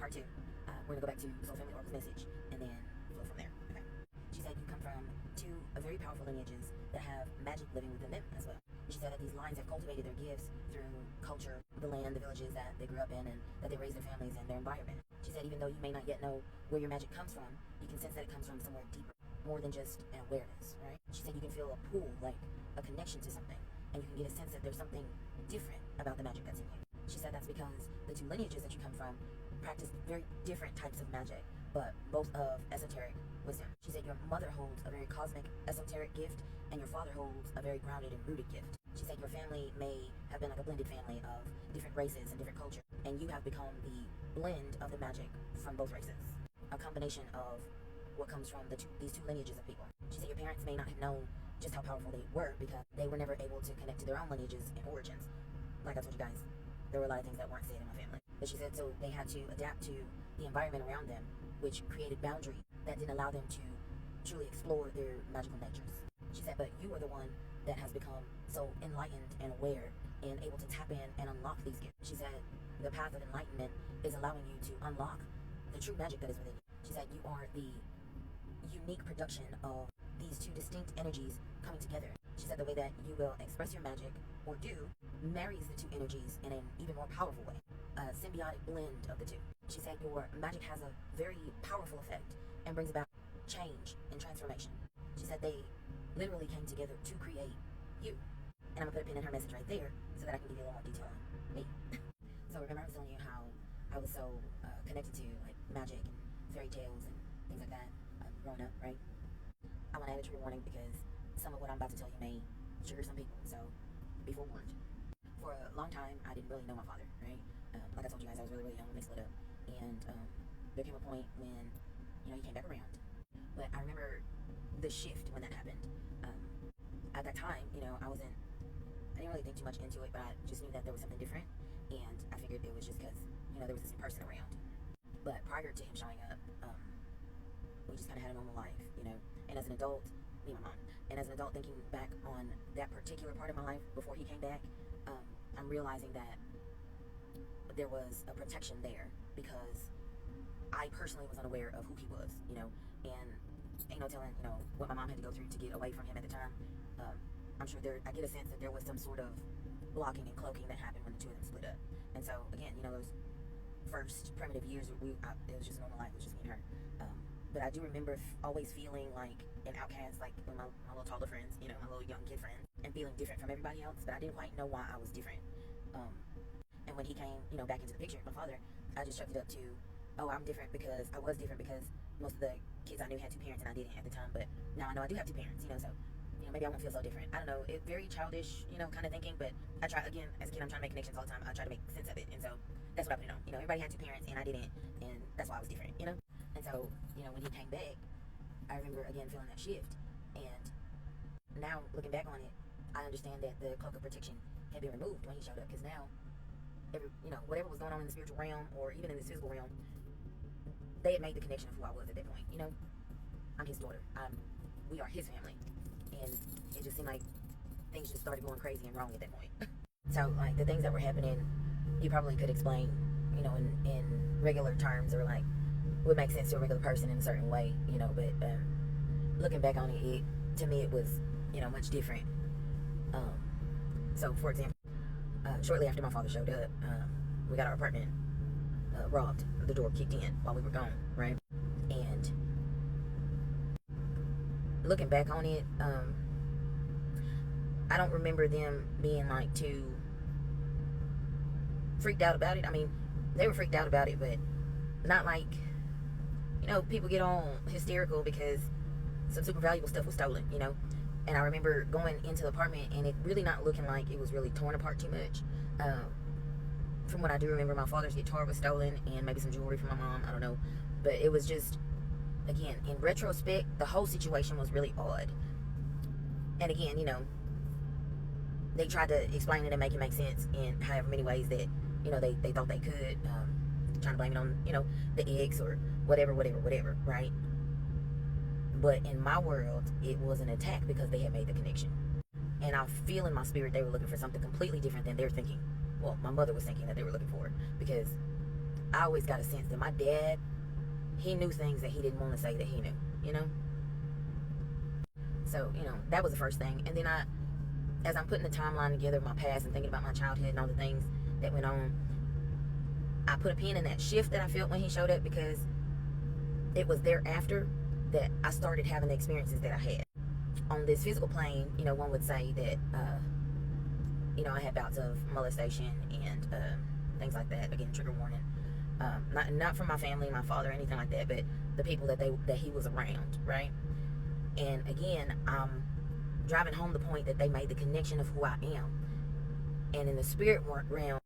part two. We're gonna go back to Soul Family Oracle's message and then flow from there. Okay. She said you come from two very powerful lineages that have magic living within them as well. She said that these lines have cultivated their gifts through culture, the land, the villages that they grew up in, and that they raised their families and their environment. She said even though you may not yet know where your magic comes from, you can sense that it comes from somewhere deeper, more than just an awareness, right? She said you can feel a pull, like a connection to something, and you can get a sense that there's something different about the magic that's in you. She said that's because the two lineages that you come from practice very different types of magic, but both of esoteric wisdom. She said your mother holds a very cosmic, esoteric gift, and your father holds a very grounded and rooted gift. She said your family may have been like a blended family of different races and different cultures, and you have become the blend of the magic from both races. A combination of what comes from these two lineages of people. She said your parents may not have known just how powerful they were because they were never able to connect to their own lineages and origins. Like I told you guys, there were a lot of things that weren't said in my family. But she said so they had to adapt to the environment around them, which created boundaries that didn't allow them to truly explore their magical natures. She said, but you are the one that has become so enlightened and aware and able to tap in and unlock these gifts. She said the path of enlightenment is allowing you to unlock the true magic that is within you. She said you are the unique production of these two distinct energies coming together. She said the way that you will express your magic or do marries the two energies in an even more powerful way, a symbiotic blend of the two. She said your magic has a very powerful effect and brings about change and transformation. She said they literally came together to create you. And I'm gonna put a pin in her message right there so that I can give you a little more detail on me. So remember I was telling you how I was so connected to like magic and fairy tales and things like that growing up, right? I want to add a trigger warning because some of what I'm about to tell you may trigger some people, so be forewarned. For a long time, I didn't really know my father, right? Like I told you guys, I was really young when they split up, and there came a point when, he came back around. But I remember the shift when that happened. At that time, I didn't really think too much into it, but I just knew that there was something different, and I figured it was just because, there was this person around. But prior to him showing up, we just kind of had a normal life, and as an adult, me and my mom, and as an adult thinking back on that particular part of my life before he came back, I'm realizing that there was a protection there because I personally was unaware of who he was, and ain't no telling, what my mom had to go through to get away from him at the time. I'm sure I get a sense that there was some sort of blocking and cloaking that happened when the two of them split up. And so again, those first primitive years, it was just normal life, it was just me and her. But I do remember always feeling like an outcast, like with my little taller friends, my little young kid friends, and feeling different from everybody else, but I didn't quite know why I was different. And when he came, back into the picture, my father, I just chalked it up to, oh, I'm different because I was different because most of the kids I knew had two parents and I didn't at the time, but now I know I do have two parents, so, maybe I won't feel so different. I don't know, it's very childish, kind of thinking, but I try, again, as a kid, I'm trying to make connections all the time. I try to make sense of it, and so that's what I put it on. Everybody had two parents and I didn't, and that's why I was different, And so, when he came back, I remember again feeling that shift. And now looking back on it, I understand that the cloak of protection had been removed when he showed up. Because now, whatever was going on in the spiritual realm or even in this physical realm, they had made the connection of who I was at that point. I'm his daughter. We are his family. And it just seemed like things just started going crazy and wrong at that point. So, like, the things that were happening, you probably could explain, in regular terms or like, would make sense to a regular person in a certain way, but looking back on it, to me it was, much different. So for example, shortly after my father showed up, we got our apartment robbed. The door kicked in while we were gone, right? And looking back on it, I don't remember them being like too freaked out about it. I mean, they were freaked out about it, but not like, people get all hysterical because some super valuable stuff was stolen, And I remember going into the apartment and it really not looking like it was really torn apart too much. From what I do remember, my father's guitar was stolen and maybe some jewelry from my mom, I don't know. But it was just, again, in retrospect, the whole situation was really odd. And again, they tried to explain it and make it make sense in however many ways that, they thought they could. Trying to blame it on, the ex or whatever, right? But in my world, it was an attack because they had made the connection. And I feel in my spirit they were looking for something completely different than they're thinking. Well, my mother was thinking that they were looking for. Because I always got a sense that my dad, he knew things that he didn't want to say that he knew, you know? So, that was the first thing. And then as I'm putting the timeline together of my past and thinking about my childhood and all the things that went on, I put a pin in that shift that I felt when he showed up, because it was thereafter that I started having the experiences that I had. On this physical plane, one would say that, I had bouts of molestation and things like that. Again, trigger warning. Not from my family, my father, or anything like that, but the people that he was around, right? And again, I'm driving home the point that they made the connection of who I am. And in the spirit realm,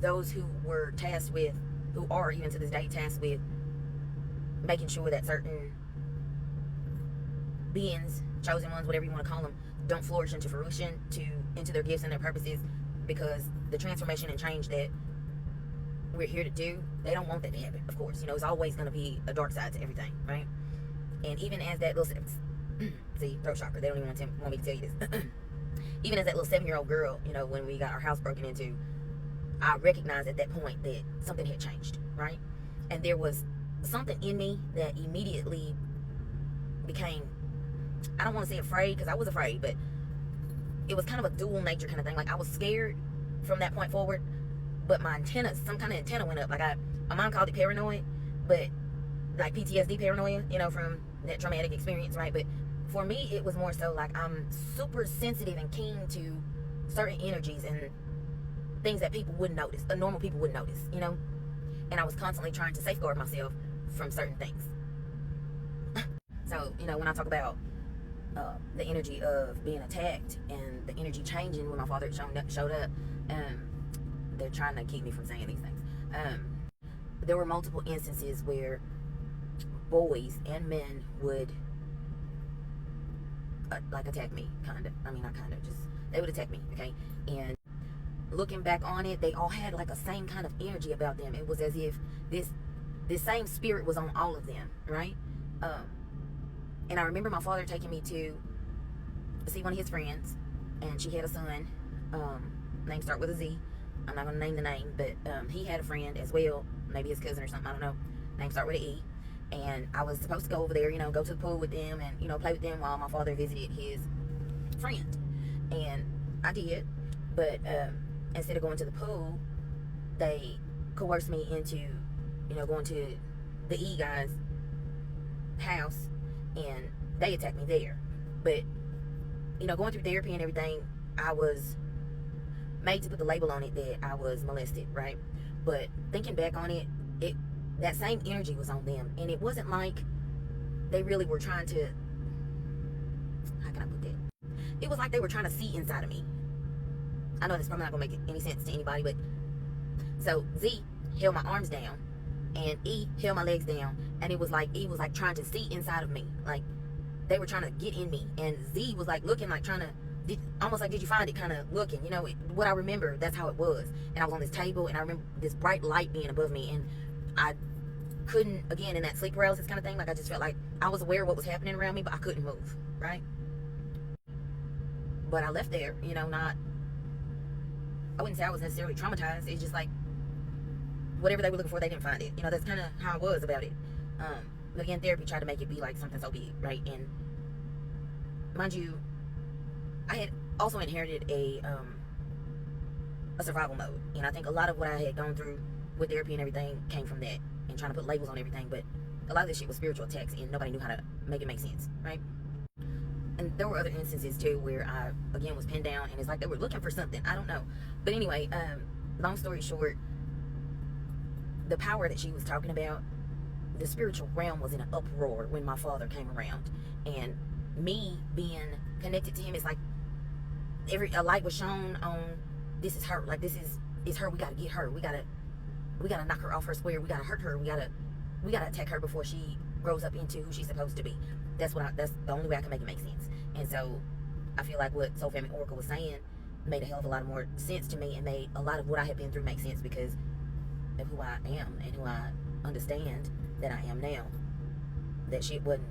those who were tasked with, who are even to this day tasked with making sure that certain beings, chosen ones, whatever you want to call them, don't flourish into fruition, into their gifts and their purposes, because the transformation and change that we're here to do, they don't want that to happen, of course. It's always going to be a dark side to everything, right? And even as that little, see, throat chakra, they don't even want me to tell you this. Even as that little 7-year-old girl, when we got our house broken into, I recognized at that point that something had changed, right? And there was something in me that immediately became, I don't want to say afraid, because I was afraid, but it was kind of a dual nature kind of thing. Like, I was scared from that point forward, but my antennas, some kind of antenna went up. Like, my mom called it paranoid, but like PTSD paranoia, from that traumatic experience, right? But for me, it was more so like I'm super sensitive and keen to certain energies and things that people wouldn't notice, normal people wouldn't notice, And I was constantly trying to safeguard myself from certain things. So, when I talk about the energy of being attacked and the energy changing when my father showed up, they're trying to keep me from saying these things. There were multiple instances where boys and men would attack me, kind of. I mean, not kind of, just, they would attack me, okay? And looking back on it, they all had like a same kind of energy about them. It was as if this same spirit was on all of them, right? And I remember my father taking me to see one of his friends, and she had a son, name start with a Z. I'm not going to name the name, but he had a friend as well, maybe his cousin or something, I don't know. Name start with an E. And I was supposed to go over there, go to the pool with them and, play with them while my father visited his friend. And I did, but instead of going to the pool, they coerced me into, going to the E guy's house, and they attacked me there. But, going through therapy and everything, I was made to put the label on it that I was molested, right? But thinking back on it, that same energy was on them, and it wasn't like they really were trying to, how can I put that? It was like they were trying to see inside of me. I know that's probably not gonna make any sense to anybody, but so Z held my arms down and E held my legs down, and it was like E was like trying to see inside of me, like they were trying to get in me, and Z was like looking, like trying to, almost like, did you find it, kind of looking, what I remember, that's how it was. And I was on this table, and I remember this bright light being above me, and I couldn't, again, in that sleep paralysis kind of thing, like I just felt like I was aware of what was happening around me, but I couldn't move, right? But I left there, not, I wouldn't say I was necessarily traumatized. It's just like whatever they were looking for, they didn't find it. That's kind of how I was about it. But again, therapy tried to make it be like something so big, right? And mind you, I had also inherited a survival mode, and I think a lot of what I had gone through with therapy and everything came from that, and trying to put labels on everything. But a lot of this shit was spiritual attacks, and nobody knew how to make it make sense, right? And there were other instances too where I again was pinned down, and it's like they were looking for something, I don't know. But anyway, long story short, the power that she was talking about, the spiritual realm was in an uproar when my father came around, and me being connected to him, it's like a light was shown on, this is her, like this is her, we gotta get her, we gotta knock her off her square, we gotta hurt her, we gotta attack her before she grows up into who she's supposed to be. That's the only way I can make it make sense. And so I feel like what Soul Family Oracle was saying made a hell of a lot more sense to me, and made a lot of what I had been through make sense because of who I am and who I understand that I am now. That shit wasn't,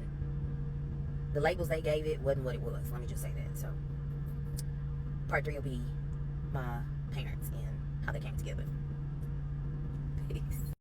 the labels they gave it wasn't what it was. Let me just say that. So part 3 will be my parents and how they came together. Peace.